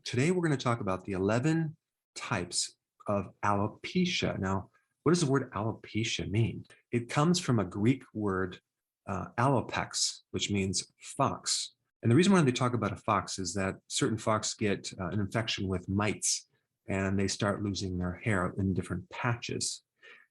Today we're going to talk about the 11 types of alopecia. Now, what does the word alopecia mean? It comes from a Greek word, alopex, which means fox. And the reason why they talk about a fox is that certain fox get an infection with mites and they start losing their hair in different patches.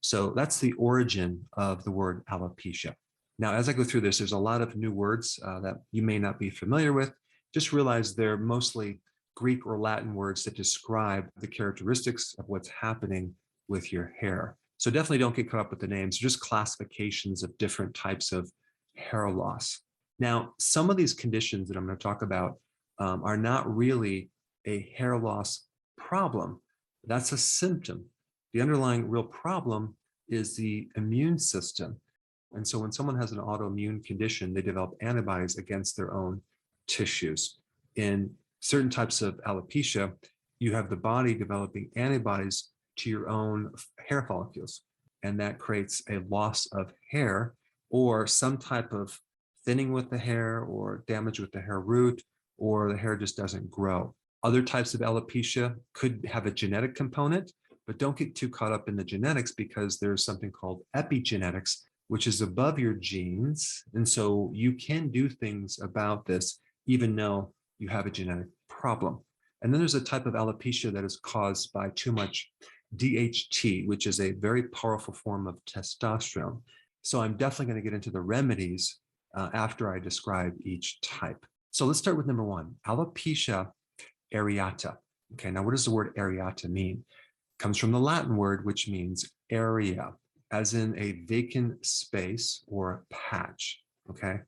So that's the origin of the word alopecia. Now, as I go through this, there's a lot of new words that you may not be familiar with. Just realize they're mostly Greek or Latin words that describe the characteristics of what's happening with your hair. So definitely don't get caught up with the names, just classifications of different types of hair loss. Now, some of these conditions that I'm going to talk about are not really a hair loss problem. That's a symptom. The underlying real problem is the immune system. And so when someone has an autoimmune condition, they develop antibodies against their own tissues. In certain types of alopecia, you have the body developing antibodies to your own hair follicles, and that creates a loss of hair or some type of thinning with the hair or damage with the hair root, or the hair just doesn't grow. Other types of alopecia could have a genetic component, but don't get too caught up in the genetics because there's something called epigenetics, which is above your genes. And so you can do things about this, even though you have a genetic problem. And then there's a type of alopecia that is caused by too much DHT, which is a very powerful form of testosterone. So I'm definitely going to get into the remedies after I describe each type. So let's start with number one, alopecia areata. Okay, now what does the word areata mean? It comes from the Latin word, which means area, as in a vacant space or patch. Okay,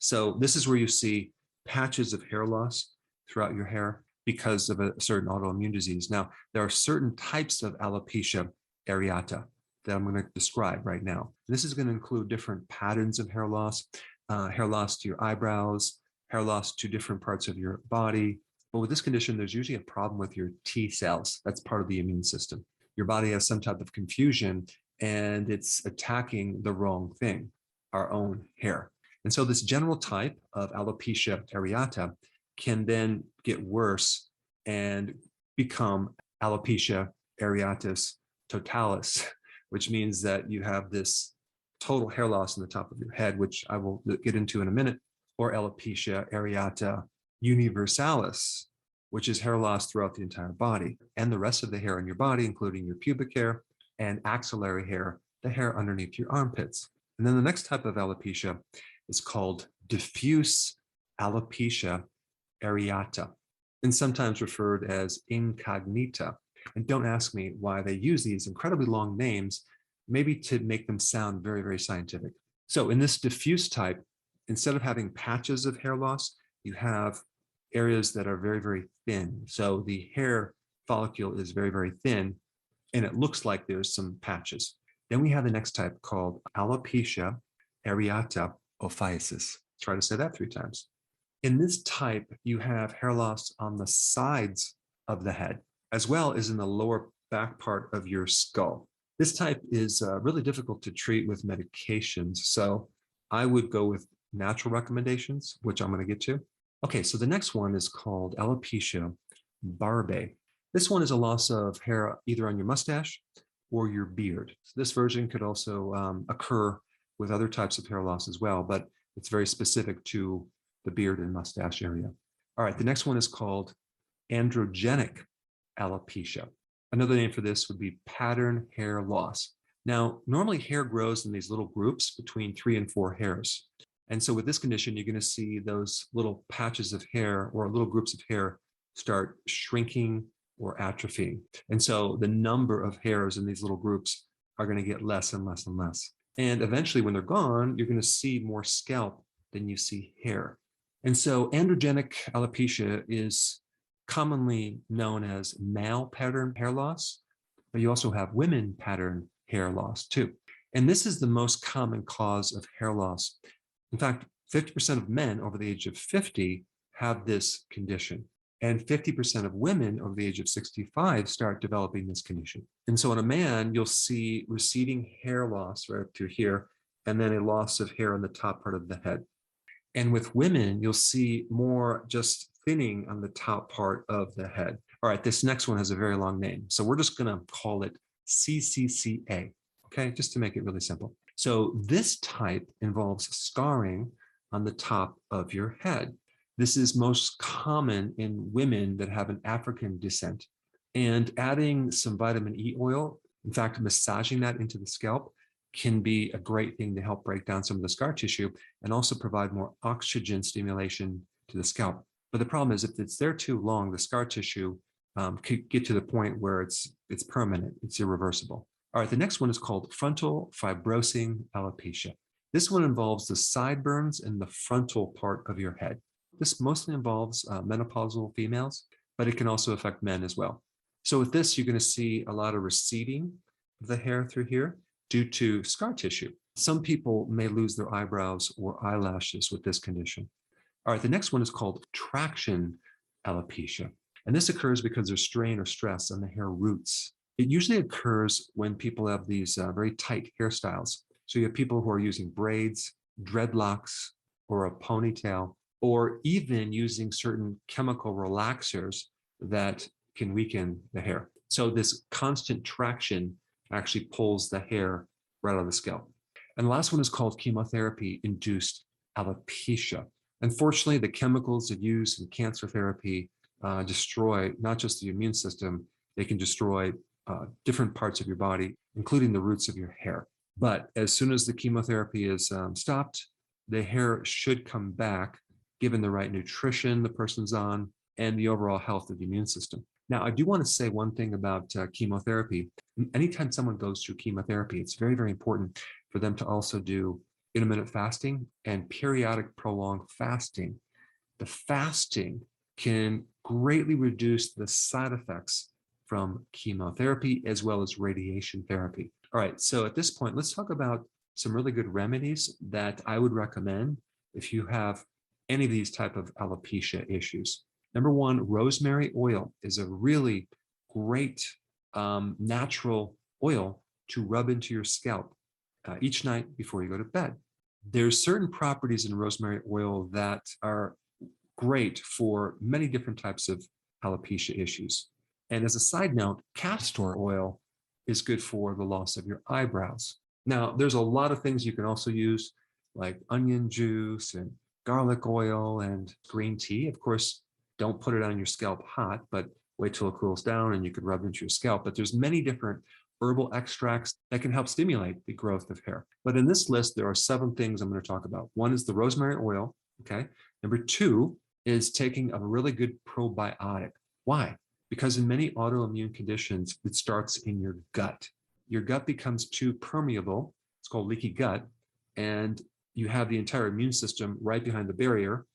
so this is where you see patches of hair loss throughout your hair because of a certain autoimmune disease. Now, there are certain types of alopecia areata that I'm going to describe right now. This is going to include different patterns of hair loss to your eyebrows, hair loss to different parts of your body. But with this condition, there's usually a problem with your T cells. That's part of the immune system. Your body has some type of confusion and it's attacking the wrong thing, our own hair. And so this general type of alopecia areata can then get worse and become alopecia areatus totalis, which means that you have this total hair loss in the top of your head, which I will get into in a minute, or alopecia areata universalis, which is hair loss throughout the entire body and the rest of the hair in your body, including your pubic hair and axillary hair, the hair underneath your armpits. And then the next type of alopecia is called diffuse alopecia areata, and sometimes referred as incognita. And don't ask me why they use these incredibly long names, maybe to make them sound very, very scientific. So in this diffuse type, instead of having patches of hair loss, you have areas that are very, very thin. So the hair follicle is very, very thin, and it looks like there's some patches. Then we have the next type called alopecia areata ophiacis. Try to say that 3 times. In this type, you have hair loss on the sides of the head, as well as in the lower back part of your skull. This type is really difficult to treat with medications, so I would go with natural recommendations, which I'm going to get to. Okay, so the next one is called alopecia barbae. This one is a loss of hair either on your mustache or your beard. So this version could also occur with other types of hair loss as well, but it's very specific to the beard and mustache area. All right, the next one is called androgenic alopecia. Another name for this would be pattern hair loss. Now, normally hair grows in these little groups between 3 and 4 hairs. And so with this condition, you're going to see those little patches of hair or little groups of hair start shrinking or atrophying. And so the number of hairs in these little groups are going to get less and less and less. And eventually when they're gone, you're going to see more scalp than you see hair. And so androgenic alopecia is commonly known as male pattern hair loss, but you also have women pattern hair loss too. And this is the most common cause of hair loss. In fact, 50% of men over the age of 50 have this condition, and 50% of women over the age of 65 start developing this condition. And so in a man, you'll see receding hair loss right up to here, and then a loss of hair on the top part of the head. And with women, you'll see more just thinning on the top part of the head. All right, this next one has a very long name. So we're just going to call it CCCA, okay, just to make it really simple. So this type involves scarring on the top of your head. This is most common in women that have an African descent. And adding some vitamin E oil, in fact, massaging that into the scalp, can be a great thing to help break down some of the scar tissue and also provide more oxygen stimulation to the scalp. But the problem is if it's there too long, the scar tissue could get to the point where it's permanent, it's irreversible. All right, the next one is called frontal fibrosing alopecia. This one involves the sideburns and the frontal part of your head. This mostly involves menopausal females, but it can also affect men as well. So with this, you're going to see a lot of receding of the hair through here due to scar tissue. Some people may lose their eyebrows or eyelashes with this condition. All right, the next one is called traction alopecia. And this occurs because there's strain or stress on the hair roots. It usually occurs when people have these very tight hairstyles. So you have people who are using braids, dreadlocks, or a ponytail, or even using certain chemical relaxers that can weaken the hair. So this constant traction actually pulls the hair right out of the scalp. And the last one is called chemotherapy-induced alopecia. Unfortunately, the chemicals that used in cancer therapy destroy not just the immune system, they can destroy different parts of your body, including the roots of your hair. But as soon as the chemotherapy is stopped, the hair should come back, given the right nutrition the person's on and the overall health of the immune system. Now, I do want to say one thing about chemotherapy. Anytime someone goes through chemotherapy, it's very, very important for them to also do intermittent fasting and periodic prolonged fasting. The fasting can greatly reduce the side effects from chemotherapy as well as radiation therapy. All right, so at this point, let's talk about some really good remedies that I would recommend if you have any of these type of alopecia issues. Number one, rosemary oil is a really great natural oil to rub into your scalp each night before you go to bed. There's certain properties in rosemary oil that are great for many different types of alopecia issues. And as a side note, castor oil is good for the loss of your eyebrows. Now, there's a lot of things you can also use, like onion juice and garlic oil and green tea. Of course, don't put it on your scalp hot, but wait till it cools down and you can rub it into your scalp. But there's many different herbal extracts that can help stimulate the growth of hair. But in this list, there are 7 things I'm going to talk about. One is the rosemary oil, okay? Number 2 is taking a really good probiotic. Why? Because in many autoimmune conditions, it starts in your gut. Your gut becomes too permeable. It's called leaky gut. And you have the entire immune system right behind the barrier.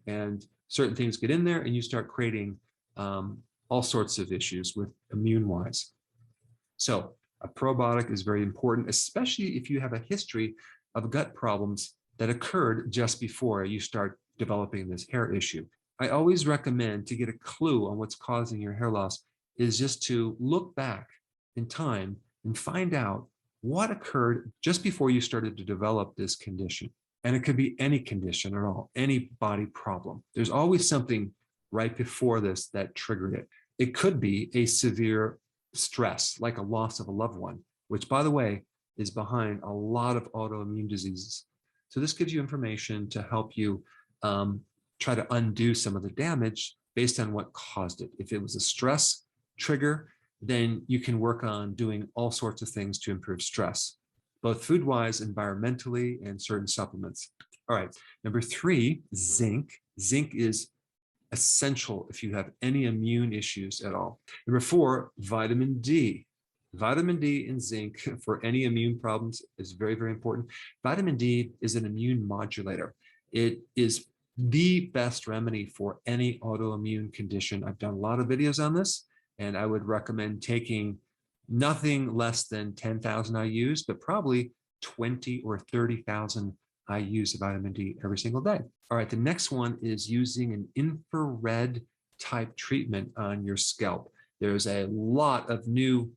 And certain things get in there and you start creating all sorts of issues with immune-wise. So a probiotic is very important, especially if you have a history of gut problems that occurred just before you start developing this hair issue. I always recommend, to get a clue on what's causing your hair loss, is just to look back in time and find out what occurred just before you started to develop this condition. And it could be any condition at all, any body problem. There's always something right before this that triggered it. It could be a severe stress, like a loss of a loved one, which, by the way, is behind a lot of autoimmune diseases. So this gives you information to help you try to undo some of the damage based on what caused it. If it was a stress trigger, then you can work on doing all sorts of things to improve stress, both food-wise, environmentally, and certain supplements. All right, number 3, zinc. Zinc is essential if you have any immune issues at all. Number 4, vitamin D. Vitamin D and zinc for any immune problems is very, very important. Vitamin D is an immune modulator. It is the best remedy for any autoimmune condition. I've done a lot of videos on this, and I would recommend taking nothing less than 10,000 IUs, but probably 20 or 30,000 IUs of vitamin D every single day. All right, the next one is using an infrared type treatment on your scalp. There's a lot of new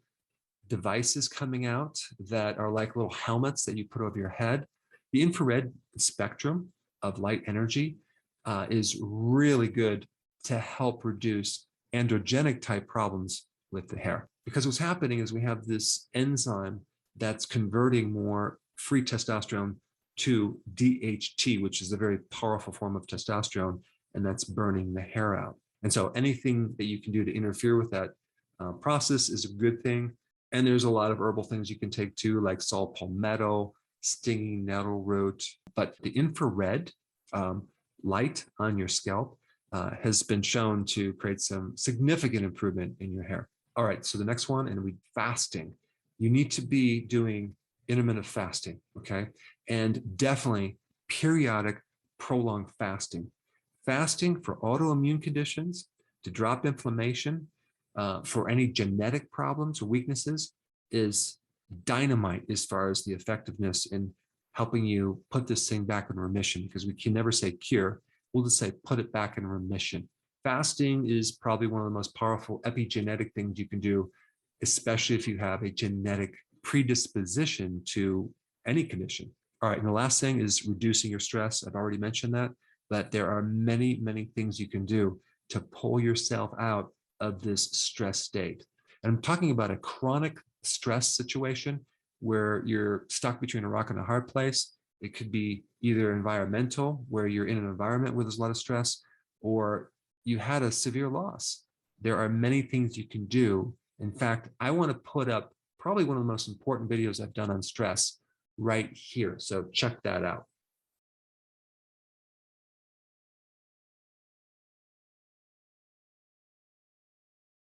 devices coming out that are like little helmets that you put over your head. The infrared spectrum of light energy is really good to help reduce androgenic type problems with the hair. Because what's happening is we have this enzyme that's converting more free testosterone to DHT, which is a very powerful form of testosterone, and that's burning the hair out. And so anything that you can do to interfere with that process is a good thing. And there's a lot of herbal things you can take too, like saw palmetto, stinging nettle root. But the infrared light on your scalp has been shown to create some significant improvement in your hair. All right, so the next one, and we fasting. You need to be doing intermittent fasting, okay? And definitely periodic prolonged fasting. Fasting for autoimmune conditions, to drop inflammation, for any genetic problems or weaknesses is dynamite as far as the effectiveness in helping you put this thing back in remission, because we can never say cure. We'll just say put it back in remission. Fasting is probably one of the most powerful epigenetic things you can do, especially if you have a genetic predisposition to any condition. All right, and the last thing is reducing your stress. I've already mentioned that, but there are many, many things you can do to pull yourself out of this stress state. And I'm talking about a chronic stress situation where you're stuck between a rock and a hard place. It could be either environmental, where you're in an environment where there's a lot of stress, or you had a severe loss. There are many things you can do. In fact, I want to put up probably one of the most important videos I've done on stress right here. So check that out.